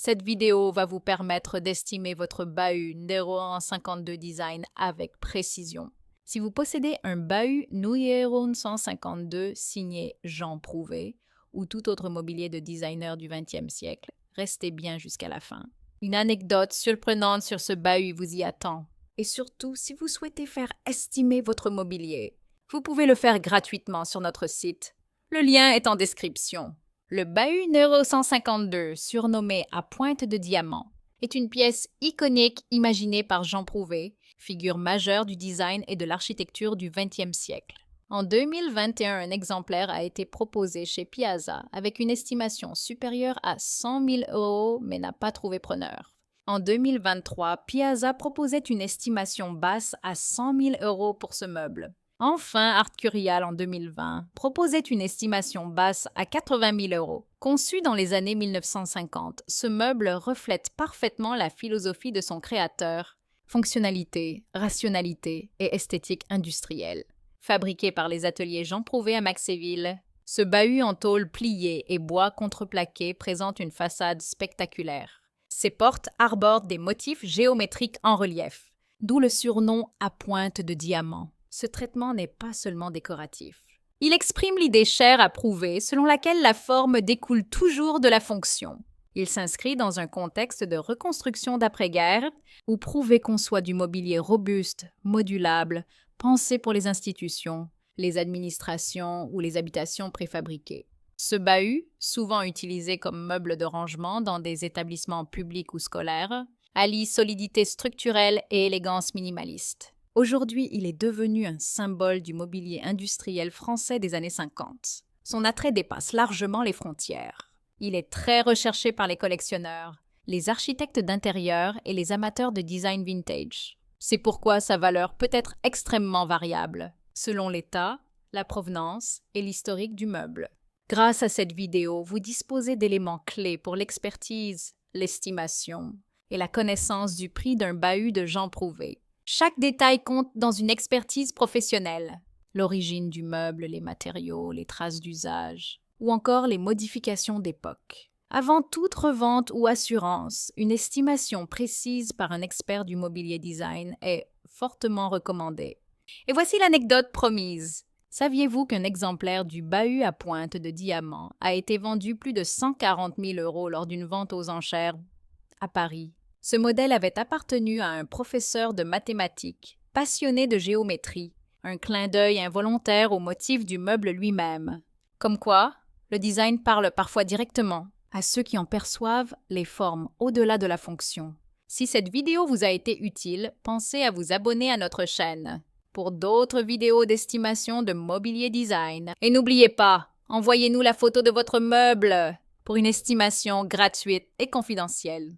Cette vidéo va vous permettre d'estimer votre bahut Neuron 52 Design avec précision. Si vous possédez un bahut Neuron 152 signé Jean Prouvé ou tout autre mobilier de designer du XXe siècle, restez bien jusqu'à la fin. Une anecdote surprenante sur ce bahut vous y attend. Et surtout, si vous souhaitez faire estimer votre mobilier, vous pouvez le faire gratuitement sur notre site. Le lien est en description. Le bahut Neuron 152, surnommé à pointe de diamant, est une pièce iconique imaginée par Jean Prouvé, figure majeure du design et de l'architecture du XXe siècle. En 2021, un exemplaire a été proposé chez Piazza avec une estimation supérieure à 100 000 € mais n'a pas trouvé preneur. En 2023, Piazza proposait une estimation basse à 100 000 € pour ce meuble. Enfin, Art Curial en 2020 proposait une estimation basse à 80 000 €. Conçu dans les années 1950, ce meuble reflète parfaitement la philosophie de son créateur, fonctionnalité, rationalité et esthétique industrielle. Fabriqué par les ateliers Jean Prouvé à Maxéville, ce bahut en tôle pliée et bois contreplaqué présente une façade spectaculaire. Ses portes arborent des motifs géométriques en relief, d'où le surnom à pointe de diamant. Ce traitement n'est pas seulement décoratif. Il exprime l'idée chère à Prouvé selon laquelle la forme découle toujours de la fonction. Il s'inscrit dans un contexte de reconstruction d'après-guerre où Prouvé conçoit du mobilier robuste, modulable, pensé pour les institutions, les administrations ou les habitations préfabriquées. Ce bahut, souvent utilisé comme meuble de rangement dans des établissements publics ou scolaires, allie solidité structurelle et élégance minimaliste. Aujourd'hui, il est devenu un symbole du mobilier industriel français des années 50. Son attrait dépasse largement les frontières. Il est très recherché par les collectionneurs, les architectes d'intérieur et les amateurs de design vintage. C'est pourquoi sa valeur peut être extrêmement variable, selon l'état, la provenance et l'historique du meuble. Grâce à cette vidéo, vous disposez d'éléments clés pour l'expertise, l'estimation et la connaissance du prix d'un bahut de Jean Prouvé. Chaque détail compte dans une expertise professionnelle. L'origine du meuble, les matériaux, les traces d'usage, ou encore les modifications d'époque. Avant toute revente ou assurance, une estimation précise par un expert du mobilier design est fortement recommandée. Et voici l'anecdote promise. Saviez-vous qu'un exemplaire du bahut à pointe de diamant a été vendu plus de 140 000 € lors d'une vente aux enchères à Paris? Ce modèle avait appartenu à un professeur de mathématiques, passionné de géométrie, un clin d'œil involontaire au motif du meuble lui-même. Comme quoi, le design parle parfois directement à ceux qui en perçoivent les formes au-delà de la fonction. Si cette vidéo vous a été utile, pensez à vous abonner à notre chaîne pour d'autres vidéos d'estimation de mobilier design. Et n'oubliez pas, envoyez-nous la photo de votre meuble pour une estimation gratuite et confidentielle.